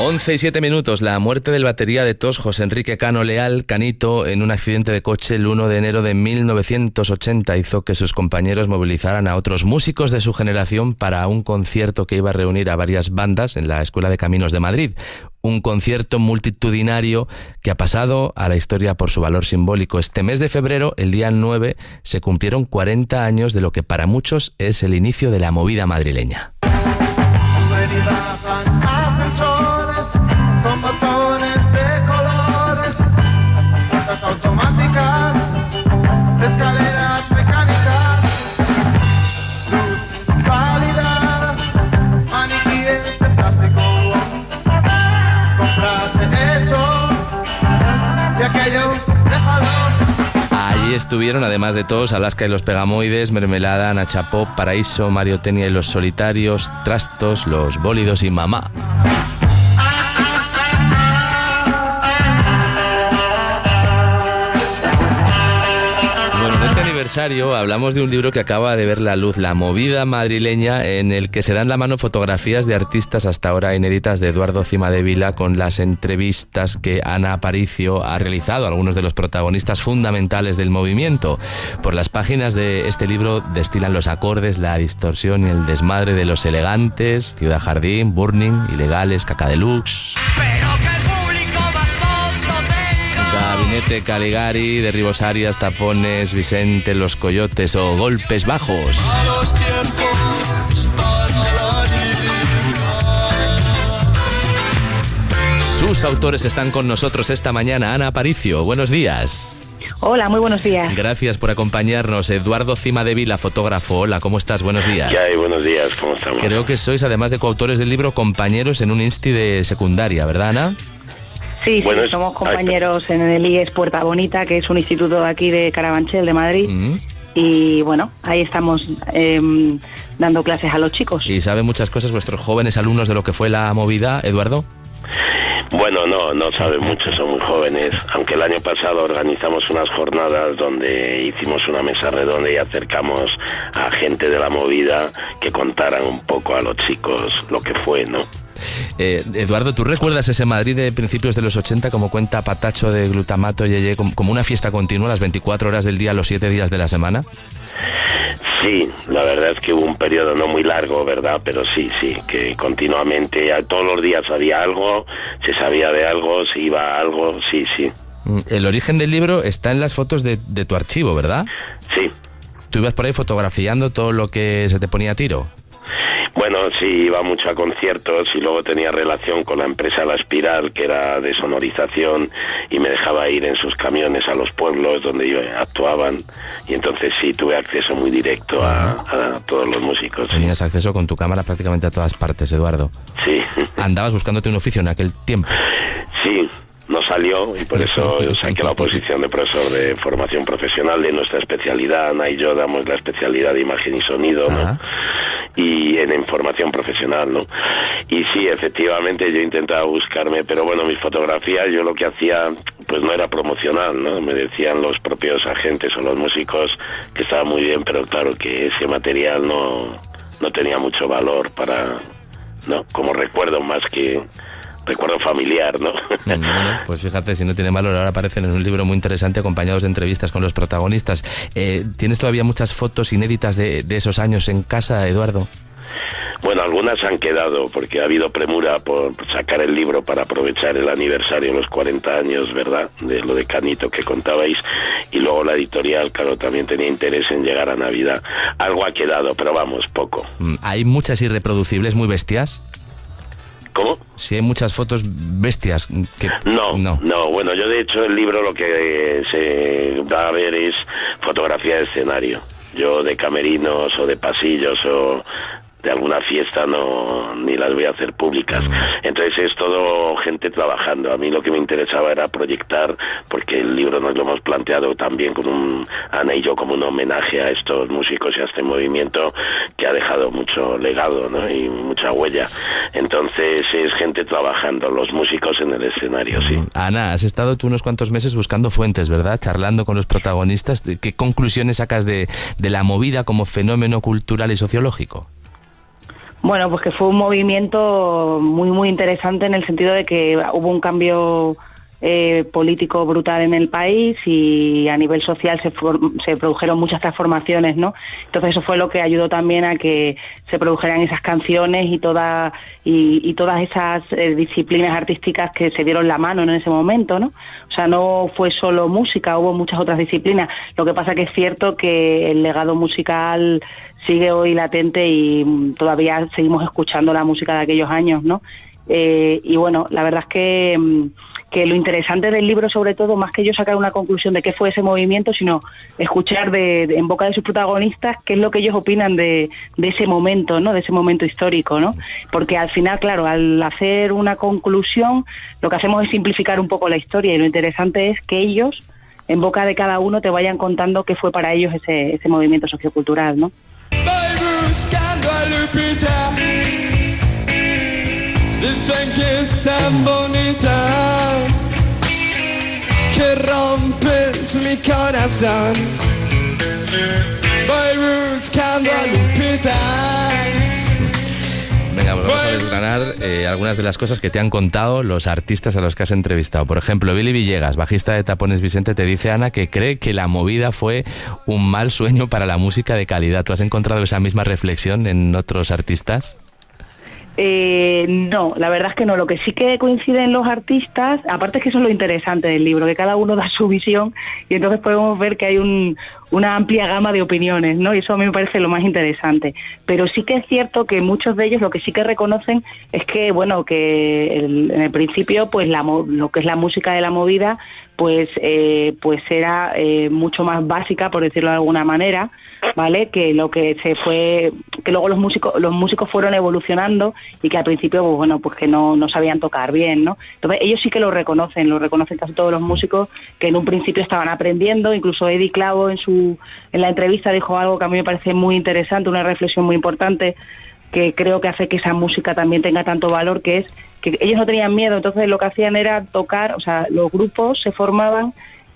11:07. La muerte del batería de TOS, José Enrique Cano Leal, Canito, en un accidente de coche el 1 de enero de 1980 hizo que sus compañeros movilizaran a otros músicos de su generación para un concierto que iba a reunir a varias bandas en la Escuela de Caminos de Madrid. Un concierto multitudinario que ha pasado a la historia por su valor simbólico. Este mes de febrero, el día 9, se cumplieron 40 años de lo que para muchos es el inicio de la movida madrileña. Con botones de colores, puertas automáticas, escaleras mecánicas, luces cálidas, maniquíes de plástico. Cómprate eso, y aquello, déjalo. Allí estuvieron, además de todos, Alaska y los Pegamoides, Mermelada, Nacha Pop, Paraíso, Mario Tenia y los Solitarios, Trastos, Los Bólidos y Mamá. Hablamos de un libro que acaba de ver la luz, La movida madrileña, en el que se dan la mano fotografías de artistas hasta ahora inéditas de Eduardo Cimadevila, con las entrevistas que Ana Aparicio ha realizado a algunos de los protagonistas fundamentales del movimiento. Por las páginas de este libro destilan los acordes, la distorsión y el desmadre de Los Elegantes, Ciudad Jardín, Burning, Ilegales, Caca Deluxe. Gabinete Caligari, Derribos Arias, Tapones, Vicente, Los Coyotes o Golpes Bajos. Sus autores están con nosotros esta mañana. Ana Aparicio, buenos días. Hola, muy buenos días. Gracias por acompañarnos. Eduardo Cimadevila, fotógrafo. Hola, ¿cómo estás? Buenos días. ¿Qué hay? Buenos días, ¿cómo estamos? Creo que sois, además de coautores del libro, compañeros en un insti de secundaria, ¿verdad, Ana? Sí, bueno, somos compañeros en el IES Puerta Bonita, que es un instituto aquí de Carabanchel, de Madrid. Y bueno, ahí estamos dando clases a los chicos. ¿Y saben muchas cosas vuestros jóvenes alumnos de lo que fue la movida, Eduardo? Bueno, no saben mucho, son muy jóvenes, aunque el año pasado organizamos unas jornadas donde hicimos una mesa redonda y acercamos a gente de la movida que contaran un poco a los chicos lo que fue, ¿no? Eduardo, ¿tú recuerdas ese Madrid de principios de los 80, como cuenta Patacho de Glutamato Yeye, como una fiesta continua las 24 horas del día, los 7 días de la semana? Sí, la verdad es que hubo un periodo no muy largo, ¿verdad? Pero sí, que continuamente, todos los días había algo, se sabía de algo, se iba a algo, sí. El origen del libro está en las fotos de tu archivo, ¿verdad? Sí. ¿Tú ibas por ahí fotografiando todo lo que se te ponía a tiro? Bueno, sí, iba mucho a conciertos y luego tenía relación con la empresa La Espiral, que era de sonorización, y me dejaba ir en sus camiones a los pueblos donde actuaban, y entonces sí, tuve acceso muy directo a todos los músicos. Tenías acceso con tu cámara prácticamente a todas partes, Eduardo. Sí. ¿Andabas buscándote un oficio en aquel tiempo? Sí. No salió y por eso saqué la oposición de profesor de formación profesional de nuestra especialidad. Ana y yo damos la especialidad de imagen y sonido, ¿no? Y en formación profesional, ¿no? Y sí, efectivamente yo intentaba buscarme, pero bueno, mis fotografías yo lo que hacía pues no era promocional, ¿no? Me decían los propios agentes o los músicos que estaba muy bien, pero claro que ese material no tenía mucho valor para, ¿no? Como recuerdo más que recuerdo familiar, ¿no? Bueno, pues fíjate, si no tiene valor, ahora aparecen en un libro muy interesante acompañados de entrevistas con los protagonistas. ¿Tienes todavía muchas fotos inéditas de esos años en casa, Eduardo? Bueno, algunas han quedado porque ha habido premura por sacar el libro para aprovechar el aniversario, los 40 años, ¿verdad?, de lo de Canito que contabais, y luego la editorial, claro, también tenía interés en llegar a Navidad. Algo ha quedado, pero vamos, poco. ¿Hay muchas irreproducibles muy bestias? ¿Cómo? Si hay muchas fotos bestias que... No, bueno, yo de hecho el libro lo que se da a ver es fotografía de escenario. Yo de camerinos o de pasillos o de alguna fiesta ni las voy a hacer públicas. Entonces es todo gente trabajando. A mí lo que me interesaba era proyectar, porque el libro nos lo hemos planteado también con Ana y yo como un homenaje a estos músicos y a este movimiento que ha dejado mucho legado, ¿no? Y mucha huella. Entonces es gente trabajando, los músicos en el escenario, sí. Ana, has estado tú unos cuantos meses buscando fuentes, ¿verdad? Charlando con los protagonistas. ¿Qué conclusiones sacas de la movida como fenómeno cultural y sociológico? Bueno, pues que fue un movimiento muy, muy interesante en el sentido de que hubo un cambio político brutal en el país y a nivel social se produjeron muchas transformaciones, ¿no? Entonces eso fue lo que ayudó también a que se produjeran esas canciones y todas esas disciplinas artísticas que se dieron la mano en ese momento, ¿no? O sea, no fue solo música, hubo muchas otras disciplinas. Lo que pasa que es cierto que el legado musical sigue hoy latente y todavía seguimos escuchando la música de aquellos años, ¿no? Y bueno, la verdad es que lo interesante del libro, sobre todo, más que yo sacar una conclusión de qué fue ese movimiento, sino escuchar en boca de sus protagonistas qué es lo que ellos opinan de ese momento, ¿no? De ese momento histórico, ¿no? Porque al final, claro, al hacer una conclusión, lo que hacemos es simplificar un poco la historia, y lo interesante es que ellos, en boca de cada uno, te vayan contando qué fue para ellos ese movimiento sociocultural, ¿no? Dicen que es tan bonita que rompes mi corazón. Voy buscando a Lupita. Venga, pues vamos a desgranar algunas de las cosas que te han contado los artistas a los que has entrevistado. Por ejemplo, Billy Villegas, bajista de Tapones Vicente, te dice, Ana, que cree que la movida fue un mal sueño para la música de calidad. ¿Tú has encontrado esa misma reflexión en otros artistas? No, la verdad es que no. Lo que sí que coinciden los artistas, aparte es que eso es lo interesante del libro, que cada uno da su visión y entonces podemos ver que hay una amplia gama de opiniones, ¿no? Y eso a mí me parece lo más interesante. Pero sí que es cierto que muchos de ellos lo que sí que reconocen es que, bueno, que en el principio, pues lo que es la música de la movida, pues era mucho más básica, por decirlo de alguna manera, ¿vale? Que lo que que luego los músicos fueron evolucionando y que al principio, pues bueno, pues que no sabían tocar bien, ¿no? Entonces ellos sí que lo reconocen casi todos los músicos, que en un principio estaban aprendiendo. Incluso Eddie Clavo en la entrevista dijo algo que a mí me parece muy interesante, una reflexión muy importante, que creo que hace que esa música también tenga tanto valor, que es que ellos no tenían miedo. Entonces lo que hacían era tocar, o sea, los grupos se formaban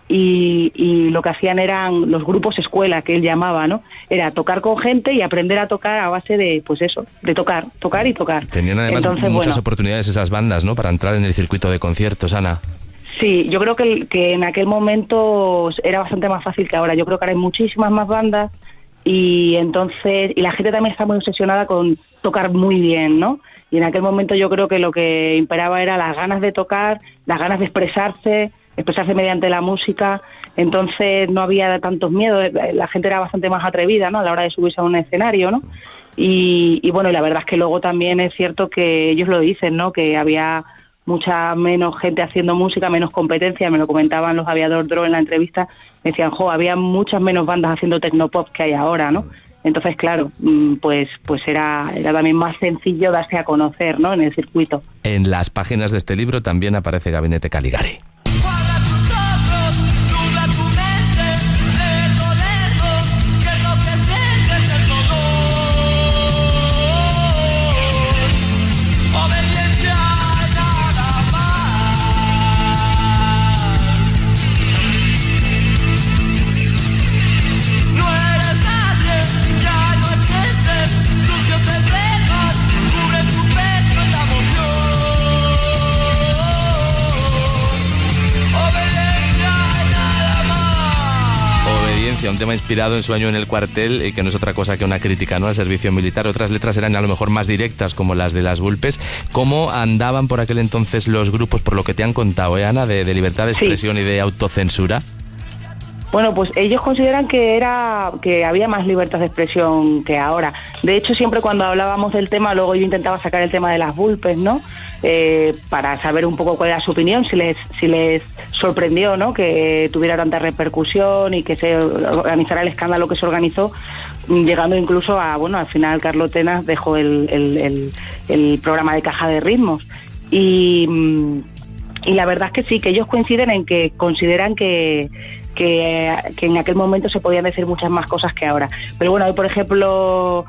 y lo que hacían eran los grupos escuela, que él llamaba, ¿no? Era tocar con gente y aprender a tocar a base de, pues eso, de tocar y tocar. Tenían además muchas oportunidades esas bandas, ¿no?, para entrar en el circuito de conciertos, Ana. Sí, yo creo que en aquel momento era bastante más fácil que ahora. Yo creo que ahora hay muchísimas más bandas y la gente también está muy obsesionada con tocar muy bien, ¿no? Y en aquel momento yo creo que lo que imperaba era las ganas de tocar, las ganas de expresarse mediante la música. Entonces no había tantos miedos, la gente era bastante más atrevida, ¿no?, a la hora de subirse a un escenario, ¿no? Y bueno, y la verdad es que luego también es cierto que ellos lo dicen, ¿no?, que había mucha menos gente haciendo música, menos competencia. Me lo comentaban los Aviador Dro en la entrevista, me decían, había muchas menos bandas haciendo tecnopop que hay ahora, ¿no? Entonces, claro, pues era también más sencillo darse a conocer, ¿no?, en el circuito. En las páginas de este libro también aparece Gabinete Caligari. Un tema inspirado en su año en el cuartel, que no es otra cosa que una crítica, ¿no?, al servicio militar. Otras letras eran a lo mejor más directas, como las de Las Vulpes. ¿Cómo andaban por aquel entonces los grupos, por lo que te han contado, Ana, de libertad de expresión y de autocensura? Bueno, pues ellos consideran que había más libertad de expresión que ahora. De hecho, siempre cuando hablábamos del tema, luego yo intentaba sacar el tema de Las Vulpes, ¿no? Para saber un poco cuál era su opinión, si les sorprendió, ¿no?, que tuviera tanta repercusión y que se organizara el escándalo que se organizó, llegando incluso a, bueno, al final Carlos Tenas dejó el programa de Caja de Ritmos. Y la verdad es que sí, que ellos coinciden en que consideran que en aquel momento se podían decir muchas más cosas que ahora. Pero bueno, hoy, por ejemplo,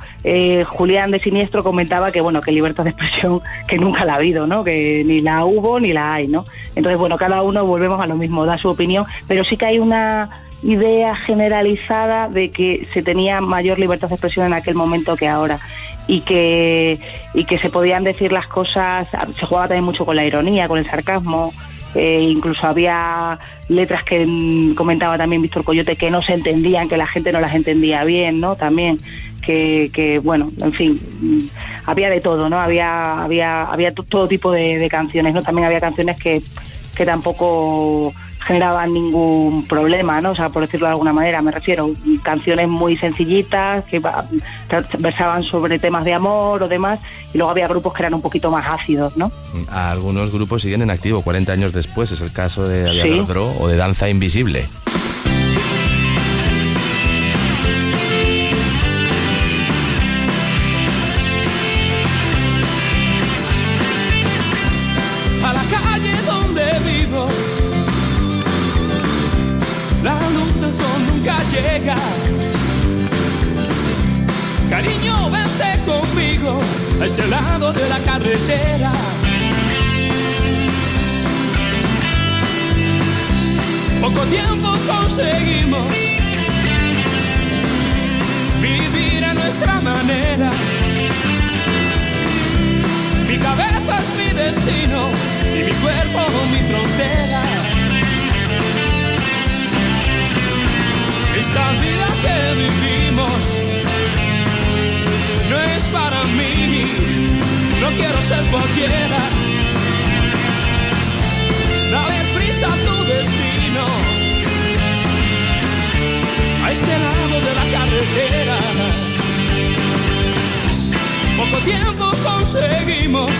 Julián de Siniestro comentaba que, bueno, que libertad de expresión que nunca la ha habido, ¿no?, que ni la hubo ni la hay, ¿no? Entonces, bueno, cada uno volvemos a lo mismo, da su opinión, pero sí que hay una idea generalizada de que se tenía mayor libertad de expresión en aquel momento que ahora. y que se podían decir las cosas, se jugaba también mucho con la ironía, con el sarcasmo. Incluso había letras que comentaba también Víctor Coyote que no se entendían, que la gente no las entendía bien, ¿no? También que bueno, en fin, había de todo, ¿no? Había todo tipo de canciones, ¿no? También había canciones que tampoco generaban ningún problema, ¿no? O sea, por decirlo de alguna manera, me refiero, canciones muy sencillitas que versaban sobre temas de amor o demás, y luego había grupos que eran un poquito más ácidos, ¿no? Algunos grupos siguen en activo 40 años después, es el caso de Aviador Dro o de Danza Invisible. A la calle donde vivo, la luz del sol nunca llega. Cariño, vente conmigo a este lado de la carretera. Poco tiempo conseguimos vivir a nuestra manera. Mi cabeza es mi destino y mi cuerpo mi frontera. Esta vida que vivimos no es para mí, no quiero ser cualquiera. Dale prisa a tu destino, a este lado de la carretera. Poco tiempo conseguimos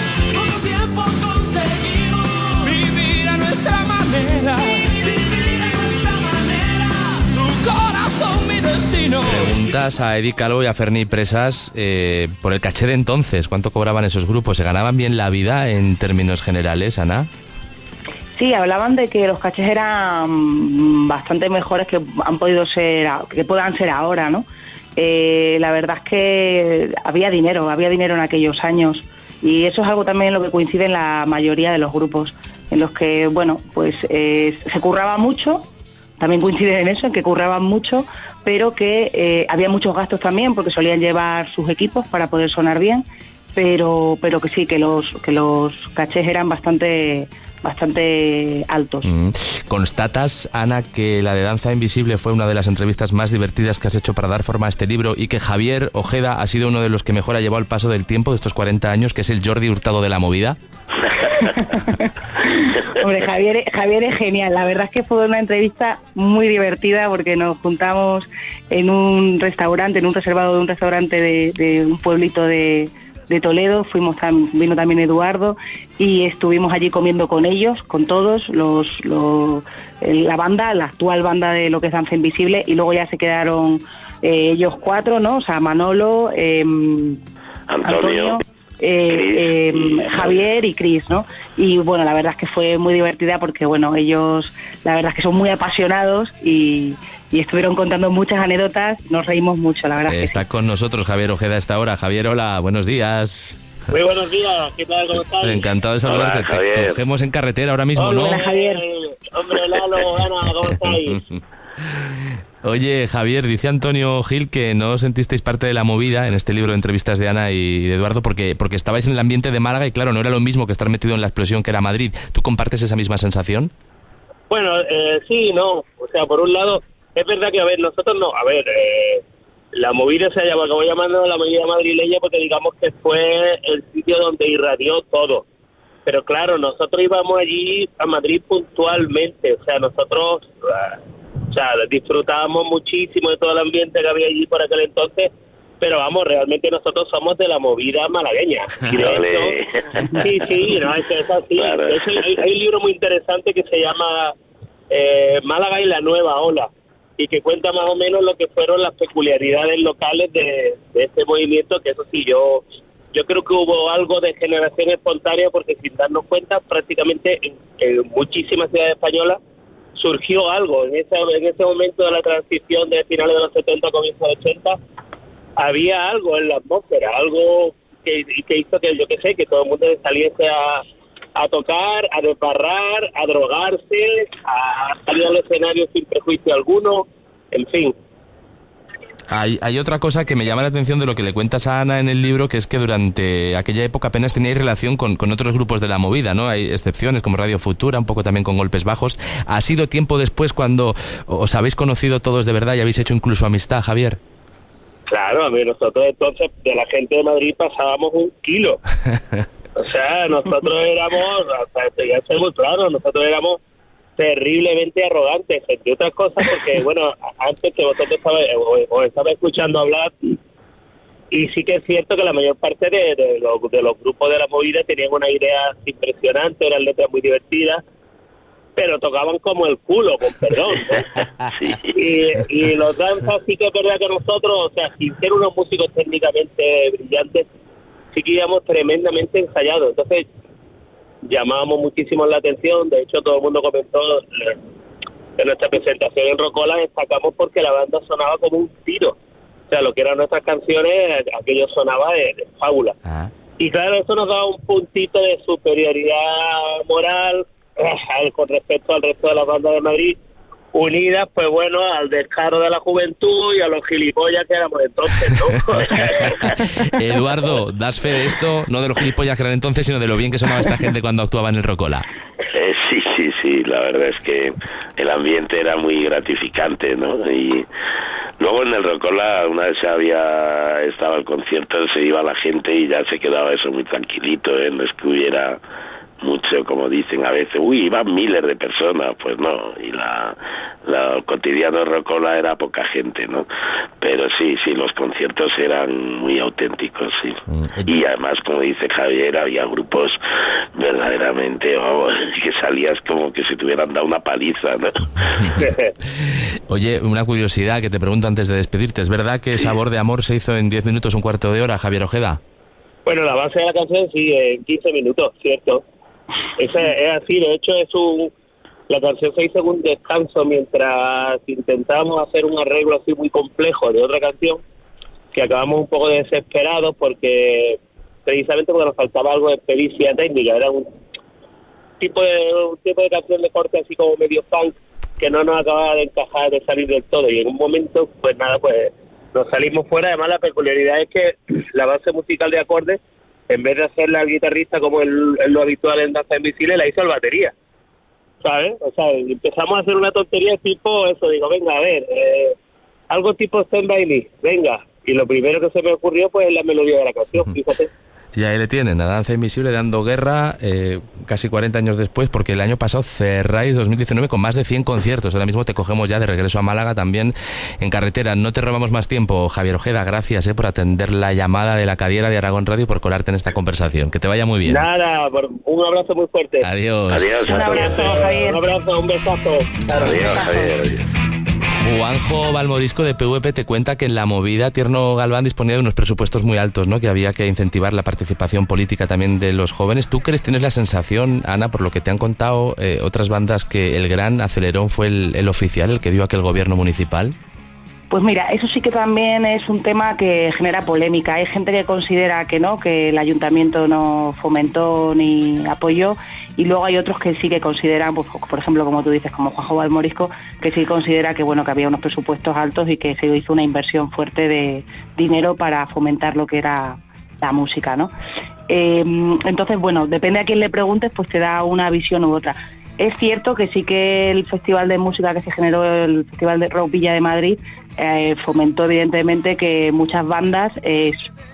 vivir a nuestra manera. Tu corazón, mi destino. Preguntas a Eddie Calvo y a Ferni Presas por el caché de entonces. ¿Cuánto cobraban esos grupos? ¿Se ganaban bien la vida en términos generales, Ana? Sí, hablaban de que los cachés eran bastante mejores que puedan ser ahora, ¿no? La verdad es que había dinero en aquellos años, y eso es algo también en lo que coincide en la mayoría de los grupos, en los que, bueno, pues se curraba mucho, también coinciden en eso, en que curraban mucho, pero que había muchos gastos también, porque solían llevar sus equipos para poder sonar bien, pero que sí, que los cachés eran bastante altos. ¿Constatas, Ana, que la de Danza Invisible fue una de las entrevistas más divertidas que has hecho para dar forma a este libro, y que Javier Ojeda ha sido uno de los que mejor ha llevado el paso del tiempo de estos 40 años, que es el Jordi Hurtado de la movida? Hombre, Javier es genial. La verdad es que fue una entrevista muy divertida, porque nos juntamos en un restaurante, en un reservado de un restaurante de un pueblito de Toledo. Vino también Eduardo, y estuvimos allí comiendo con ellos, con todos la banda, la actual banda de lo que es Danza Invisible, y luego ya se quedaron ellos cuatro, ¿no? O sea, Manolo, Antonio, Javier y Cris, ¿no? Y bueno, la verdad es que fue muy divertida, porque bueno, ellos la verdad es que son muy apasionados y estuvieron contando muchas anécdotas, nos reímos mucho, la verdad. Está que sí. Con nosotros Javier Ojeda a esta hora. Javier, hola, buenos días. Muy buenos días, ¿qué tal? ¿Cómo estás? Encantado de saludarte. Hola, Javier. Te cogemos en carretera ahora mismo, ¿no? Hola, Javier. Hombre, Lalo, Ana, ¿cómo estáis? Oye, Javier, dice Antonio Gil que no sentisteis parte de la movida en este libro de entrevistas de Ana y de Eduardo porque estabais en el ambiente de Málaga, y claro, no era lo mismo que estar metido en la explosión que era Madrid. ¿Tú compartes esa misma sensación? Bueno, sí, no. O sea, por un lado, es verdad que, nosotros no. La movida se acabó llamando la movida madrileña porque digamos que fue el sitio donde irradió todo. Pero claro, nosotros íbamos allí a Madrid puntualmente. O sea, nosotros disfrutábamos muchísimo de todo el ambiente que había allí por aquel entonces. Pero vamos, realmente nosotros somos de la movida malagueña. Y de hecho, sí, no, es así. Claro. De hecho, hay un libro muy interesante que se llama Málaga y la nueva ola, y que cuenta más o menos lo que fueron las peculiaridades locales de este movimiento, que eso sí, yo creo que hubo algo de generación espontánea, porque sin darnos cuenta, prácticamente en muchísimas ciudades españolas surgió algo. En ese momento de la transición de finales de los 70 a comienzos de los 80, había algo en la atmósfera, algo que hizo que, yo qué sé, que todo el mundo saliese a tocar, a desbarrar, a drogarse, a salir al escenario sin prejuicio alguno, en fin. Hay otra cosa que me llama la atención de lo que le cuentas a Ana en el libro, que es que durante aquella época apenas teníais relación con otros grupos de la movida, ¿no? Hay excepciones como Radio Futura, un poco también con Golpes Bajos. ¿Ha sido tiempo después cuando os habéis conocido todos de verdad y habéis hecho incluso amistad, Javier? Claro, a ver, nosotros entonces de la gente de Madrid pasábamos 1 kilo. O sea, nosotros éramos, o sea, ya sé muy claro, nosotros éramos terriblemente arrogantes, entre otras cosas, porque, bueno, antes que vosotros os estaba escuchando hablar, y sí que es cierto que la mayor parte de los grupos de la movida tenían una idea impresionante, eran letras muy divertidas, pero tocaban como el culo, con perdón, ¿no? Sí. Y los danzas sí que es verdad que nosotros, o sea, sin ser unos músicos técnicamente brillantes, sí que íbamos tremendamente ensayados. Entonces, llamábamos muchísimo la atención. De hecho, todo el mundo comentó en nuestra presentación en Rocola, destacamos porque la banda sonaba como un tiro. O sea, lo que eran nuestras canciones, aquello sonaba de fábula. Ah. Y claro, eso nos daba un puntito de superioridad moral con respecto al resto de las bandas de Madrid, unidas, pues bueno, al descaro de la juventud y a los gilipollas que éramos entonces, ¿no? Eduardo, ¿das fe de esto? No de los gilipollas que eran entonces, sino de lo bien que sonaba esta gente cuando actuaba en el Rocola. Sí, la verdad es que el ambiente era muy gratificante, ¿no? Y luego en el Rocola, una vez estaba el concierto, se iba la gente y ya se quedaba eso muy tranquilito, no es que hubiera mucho, como dicen a veces, iban miles de personas, pues no, y la cotidiano Rocola era poca gente, ¿no? Pero sí, los conciertos eran muy auténticos, sí. Y además, como dice Javier, había grupos verdaderamente, que salías como que si te hubieran dado una paliza, ¿no? Oye, una curiosidad que te pregunto antes de despedirte, ¿es verdad que Sabor de Amor se hizo en 10 minutos, un cuarto de hora, Javier Ojeda? Bueno, la base de la canción sí, en 15 minutos, ¿cierto? Es así, de hecho la canción se hizo en un descanso mientras intentábamos hacer un arreglo así muy complejo de otra canción, que acabamos un poco desesperados porque precisamente porque nos faltaba algo de pericia técnica. Era un tipo de canción de corte así como medio funk que no nos acababa de encajar, de salir del todo, y en un momento pues nada, pues nos salimos fuera. Además la peculiaridad es que la base musical de acordes, en vez de hacerla al guitarrista como lo habitual en Danza Invisible, la hizo el batería, ¿sabes? O sea, empezamos a hacer una tontería tipo eso, digo, venga, a ver, algo tipo Stand By Me, venga. Y lo primero que se me ocurrió pues es la melodía de la canción, fíjate. Y ahí le tienen, a Danza Invisible dando guerra casi 40 años después, porque el año pasado cerráis 2019 con más de 100 conciertos. Ahora mismo te cogemos ya de regreso a Málaga, también en carretera. No te robamos más tiempo, Javier Ojeda. Gracias por atender la llamada de la Cadiera de Aragón Radio y por colarte en esta conversación. Que te vaya muy bien. Nada, un abrazo muy fuerte. Adiós. Un abrazo, Javier. Un abrazo, un besazo. Adiós, Javier. Juanjo Balmodisco de PVP te cuenta que en la movida Tierno Galván disponía de unos presupuestos muy altos, ¿no? Que había que incentivar la participación política también de los jóvenes. ¿Tú tienes la sensación, Ana, por lo que te han contado otras bandas, que el gran acelerón fue el oficial, el que dio aquel gobierno municipal? Pues mira, eso sí que también es un tema que genera polémica. Hay gente que considera que no, que el ayuntamiento no fomentó ni apoyó, y luego hay otros que sí que consideran, pues, por ejemplo, como tú dices, como Juanjo Balmorisco, que sí considera que bueno, que había unos presupuestos altos y que se hizo una inversión fuerte de dinero para fomentar lo que era la música, ¿no? Entonces, bueno, depende a quién le preguntes, pues te da una visión u otra. Es cierto que sí que el festival de música que se generó, el Festival de Rock Villa de Madrid, fomentó evidentemente que muchas bandas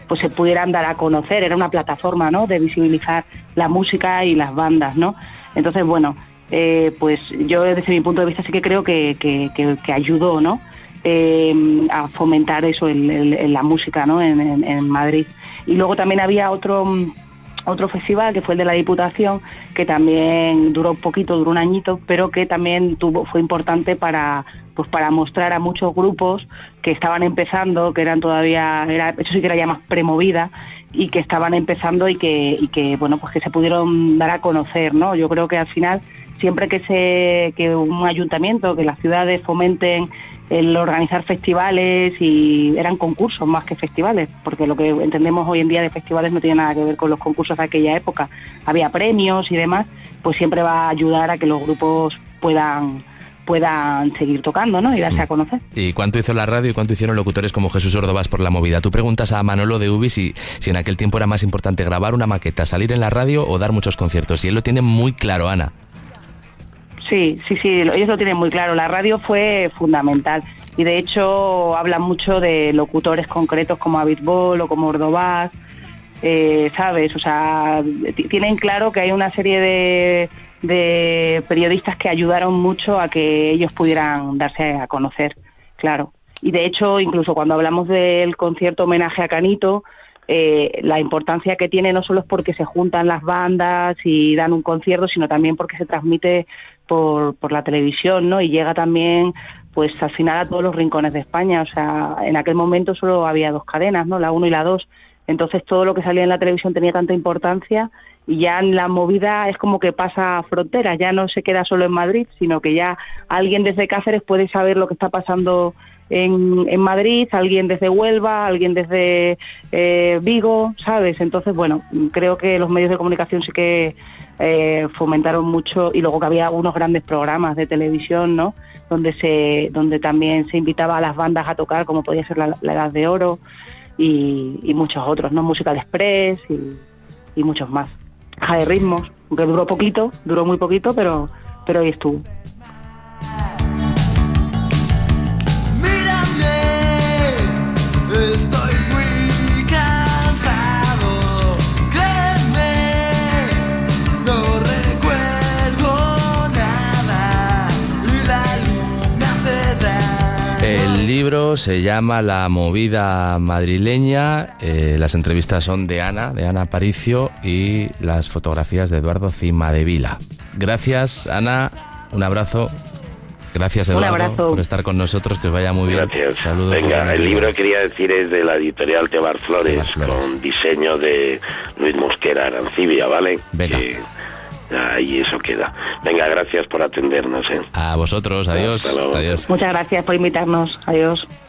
pues se pudieran dar a conocer. Era una plataforma, ¿no?, de visibilizar la música y las bandas, ¿no? Entonces, bueno, pues yo desde mi punto de vista sí que creo que ayudó, ¿no?, a fomentar eso en la música, ¿no?, en Madrid. Y luego también había otro festival que fue el de la Diputación, que también duró un añito, pero que también fue importante para mostrar a muchos grupos que estaban empezando, que eran todavía, eso sí que era ya más premovida, y que estaban empezando y que bueno, pues que se pudieron dar a conocer, ¿no? Yo creo que al final, siempre que un ayuntamiento, que las ciudades fomenten el organizar festivales, y eran concursos más que festivales, porque lo que entendemos hoy en día de festivales no tiene nada que ver con los concursos de aquella época. Había premios y demás, pues siempre va a ayudar a que los grupos puedan puedan seguir tocando, ¿no? Y darse a conocer. ¿Y cuánto hizo la radio y cuánto hicieron locutores como Jesús Ordovás por la movida? Tú preguntas a Manolo de Ubi si en aquel tiempo era más importante grabar una maqueta, salir en la radio o dar muchos conciertos. Y él lo tiene muy claro, Ana. Sí, ellos lo tienen muy claro. La radio fue fundamental. Y de hecho hablan mucho de locutores concretos como Abitbol o como Ordovás, ¿sabes? O sea, tienen claro que hay una serie de periodistas que ayudaron mucho a que ellos pudieran darse a conocer, claro. Y de hecho, incluso cuando hablamos del concierto homenaje a Canito, la importancia que tiene no solo es porque se juntan las bandas y dan un concierto, sino también porque se transmite por la televisión, ¿no? Y llega también, pues al final, a todos los rincones de España. O sea, en aquel momento solo había 2 cadenas, ¿no? La 1 y la 2. Entonces todo lo que salía en la televisión tenía tanta importancia, y ya en la movida es como que pasa fronteras, ya no se queda solo en Madrid, sino que ya alguien desde Cáceres puede saber lo que está pasando en Madrid, alguien desde Huelva, alguien desde Vigo, ¿sabes? Entonces, bueno, creo que los medios de comunicación sí que fomentaron mucho, y luego que había unos grandes programas de televisión, ¿no? Donde también se invitaba a las bandas a tocar, como podía ser la Edad de Oro y muchos otros, ¿no? Musical Express y muchos más. Caja de Ritmos, aunque duró muy poquito, pero ahí estuvo. Estoy muy cansado, créeme, no recuerdo nada y la luz me hace daño. El libro se llama La movida madrileña, las entrevistas son de Ana Aparicio, y las fotografías de Eduardo Cimadevila. Gracias, Ana, un abrazo. Gracias, Eduardo, por estar con nosotros, que os vaya muy bien. Gracias. Saludos. Venga, el libro, quería decir, es de la editorial Tebar Flores, con diseño de Luis Mosquera Arancibia, ¿vale? Venga. Ahí eso queda. Venga, gracias por atendernos, ¿eh? A vosotros, adiós. Hasta luego. Adiós. Muchas gracias por invitarnos. Adiós.